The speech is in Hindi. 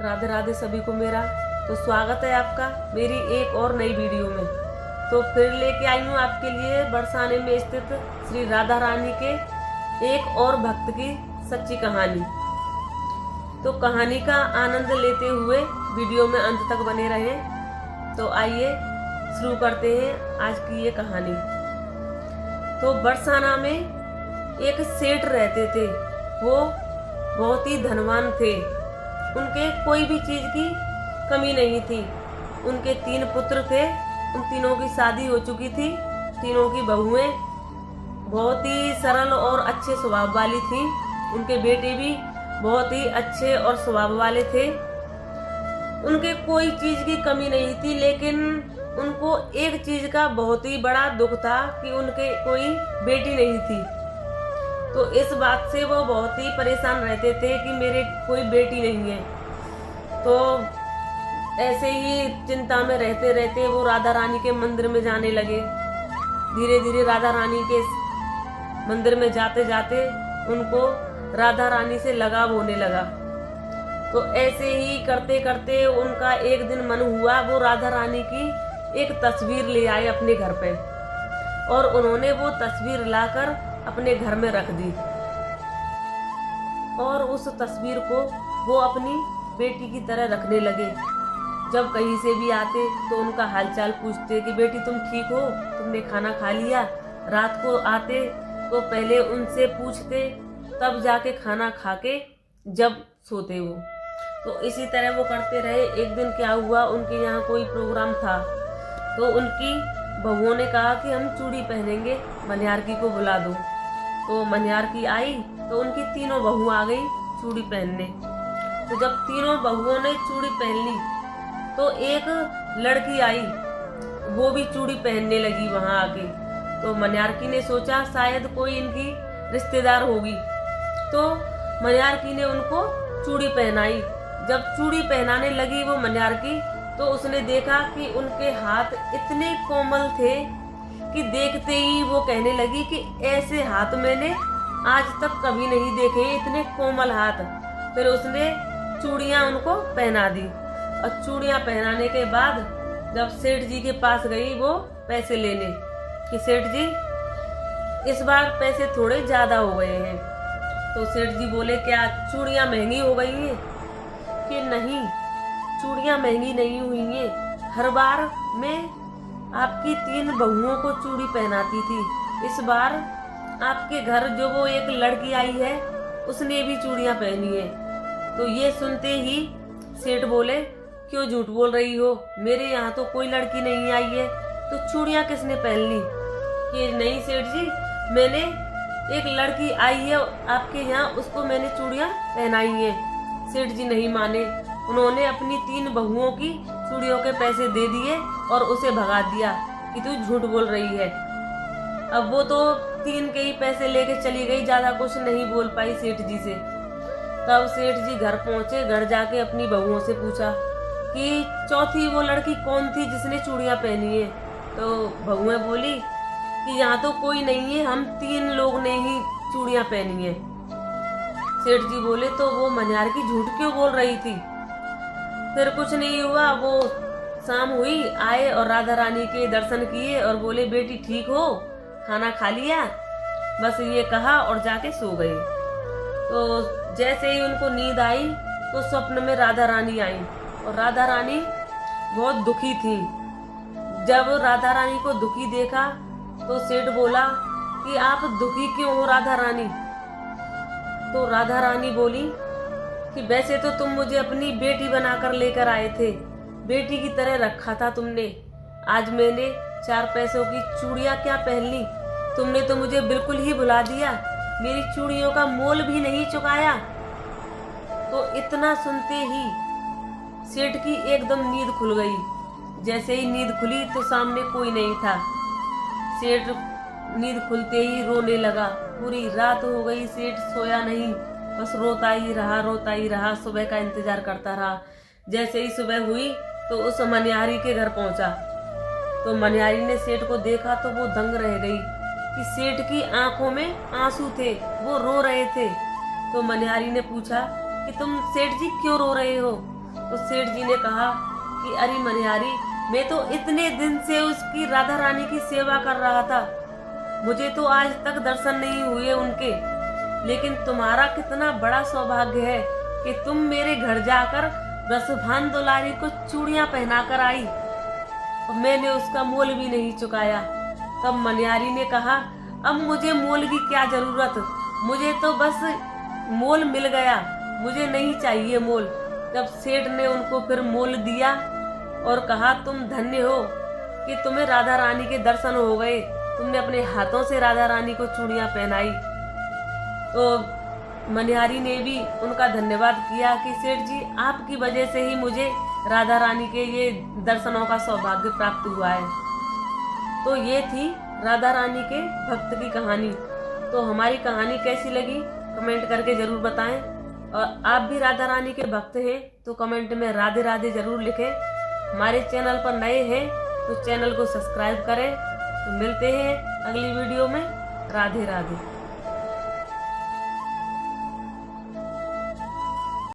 राधे राधे सभी को मेरा। तो स्वागत है आपका मेरी एक और नई वीडियो में। तो फिर लेके आई हूँ आपके लिए बरसाने में स्थित श्री राधा रानी के एक और भक्त की सच्ची कहानी। तो कहानी का आनंद लेते हुए वीडियो में अंत तक बने रहें। तो आइए शुरू करते हैं आज की ये कहानी। तो बरसाना में एक सेठ रहते थे। वो बहुत ही धनवान थे। उनके कोई भी चीज की कमी नहीं थी। उनके 3 पुत्र थे। उन तीनों की शादी हो चुकी थी। तीनों की बहुएं बहुत ही सरल और अच्छे स्वभाव वाली थीं। उनके बेटे भी बहुत ही अच्छे और स्वभाव वाले थे। उनके कोई चीज की कमी नहीं थी, लेकिन उनको एक चीज का बहुत ही बड़ा दुख था कि उनके कोई बेटी नहीं थी। तो इस बात से वो बहुत ही परेशान रहते थे कि मेरे कोई बेटी नहीं है। तो ऐसे ही चिंता में रहते रहते वो राधा रानी के मंदिर में जाने लगे। धीरे धीरे राधा रानी के मंदिर में जाते जाते उनको राधा रानी से लगाव होने लगा। तो ऐसे ही करते करते उनका एक दिन मन हुआ वो राधा रानी की एक तस्वीर ले आए अपने घर पे, और उन्होंने वो तस्वीर लाकर अपने घर में रख दी। और उस तस्वीर को वो अपनी बेटी की तरह रखने लगे। जब कहीं से भी आते तो उनका हालचाल पूछते कि बेटी तुम ठीक हो, तुमने खाना खा लिया। रात को आते तो पहले उनसे पूछते, तब जाके खाना खा के जब सोते वो। तो इसी तरह वो करते रहे। एक दिन क्या हुआ, उनके यहाँ कोई प्रोग्राम था। तो उनकी बहुओं ने कहा कि हम चूड़ी पहनेंगे, मनिहारकी को बुला दो। तो मनिहारकी आई तो उनकी तीनों बहू आ गई चूड़ी पहनने। तो जब तीनों बहुओं ने चूड़ी पहन ली तो एक लड़की आई, वो भी चूड़ी पहनने लगी वहां आके। तो मनिहारकी ने सोचा शायद कोई इनकी रिश्तेदार होगी। तो मनिहारकी ने उनको चूड़ी पहनाई। जब चूड़ी पहनाने लगी वो मनिहारकी, तो उसने देखा कि उनके हाथ इतने कोमल थे कि देखते ही वो कहने लगी कि ऐसे हाथ मैंने आज तक कभी नहीं देखे, इतने कोमल हाथ। फिर उसने चूड़ियां उनको पहना दी। और चूड़ियां पहनाने के बाद जब सेठ जी के पास गई वो पैसे लेने कि सेठ जी इस बार पैसे थोड़े ज्यादा हो गए हैं। तो सेठ जी बोले क्या चूड़ियां महंगी हो गई हैं? कि नहीं, चूड़ियां महंगी नहीं हुई हैं। हर बार मैं आपकी 3 बहुओं को चूड़ी पहनाती थी। इस बार आपके घर जो वो एक लड़की आई है उसने भी चूड़ियां पहनी है। तो ये सुनते ही सेठ बोले क्यों झूठ बोल रही हो, मेरे यहाँ तो कोई लड़की नहीं आई है, तो चूड़ियां किसने पहन ली? कि नहीं सेठ जी, मैंने एक लड़की आई है आपके यहाँ, उसको मैंने चूड़ियां पहनाई है। सेठ जी नहीं माने। उन्होंने अपनी 3 बहुओं की चूड़ियों के पैसे दे दिए और उसे भगा दिया कि तू झूठ बोल रही है। अब वो तो 3 के ही पैसे लेके चली गई, ज्यादा कुछ नहीं बोल पाई सेठ जी से। तब सेठ जी घर पहुंचे। घर जाके अपनी बहुओं से पूछा कि चौथी वो लड़की कौन थी जिसने चूड़ियां पहनी है? तो बहुएं बोली कि यहाँ तो कोई नहीं है, हम 3 लोग ने ही चूड़ियां पहनी है। सेठ जी बोले तो वो मनिहारकी झूठ क्यों बोल रही थी? फिर कुछ नहीं हुआ। वो शाम हुई, आए और राधा रानी के दर्शन किए और बोले बेटी ठीक हो, खाना खा लिया? बस ये कहा और जाके सो गए। तो जैसे ही उनको नींद आई तो स्वप्न में राधा रानी आई, और राधा रानी बहुत दुखी थी। जब राधा रानी को दुखी देखा तो सेठ बोला कि आप दुखी क्यों हो राधा रानी? तो राधा रानी बोली कि वैसे तो तुम मुझे अपनी बेटी बनाकर लेकर आए थे, बेटी की तरह रखा था तुमने। आज मैंने 4 पैसों की चूड़ियां क्या पहन ली, तुमने तो मुझे बिल्कुल ही भुला दिया, मेरी चूड़ियों का मोल भी नहीं चुकाया। तो इतना सुनते ही सेठ की एकदम नींद खुल गई। जैसे ही नींद खुली तो सामने कोई नहीं था। सेठ नींद खुलते ही रोने लगा। पूरी रात हो गई, सेठ सोया नहीं, बस रोता ही रहा। सुबह का इंतजार करता रहा। जैसे ही सुबह हुई तो उस मनिहारी के घर पहुंचा। तो मनिहारी ने सेठ को देखा तो वो दंग रह गई कि सेठ की आंखों में आंसू थे, वो रो रहे थे। तो मनिहारी ने पूछा कि तुम सेठ जी क्यों रो रहे हो? तो सेठ जी ने कहा कि अरे मनिहारी, मैं तो इतने दिन से उसकी राधा रानी की सेवा कर रहा था, मुझे तो आज तक दर्शन नहीं हुए उनके, लेकिन तुम्हारा कितना बड़ा सौभाग्य है कि तुम मेरे घर जाकर वृषभान दुलारी को चूड़ियां पहनाकर आई और मैंने उसका मोल भी नहीं चुकाया। तब मनिहारी ने कहा, अब मुझे मोल की क्या जरूरत, मुझे तो बस मोल मिल गया, मुझे नहीं चाहिए मोल। जब सेठ ने उनको फिर मोल दिया और कहा, तुम धन्य हो कि तुम्हें राधा रानी के दर्शन हो गए, तुमने अपने हाथों से राधा रानी को चूड़ियां पहनाई। तो मनिहारी ने भी उनका धन्यवाद किया कि सेठ जी, आपकी वजह से ही मुझे राधा रानी के ये दर्शनों का सौभाग्य प्राप्त हुआ है। तो ये थी राधा रानी के भक्त की कहानी। तो हमारी कहानी कैसी लगी कमेंट करके जरूर बताएं, और आप भी राधा रानी के भक्त हैं तो कमेंट में राधे राधे जरूर लिखें। हमारे चैनल पर नए हैं तो चैनल को सब्सक्राइब करें। तो मिलते हैं अगली वीडियो में। राधे राधे।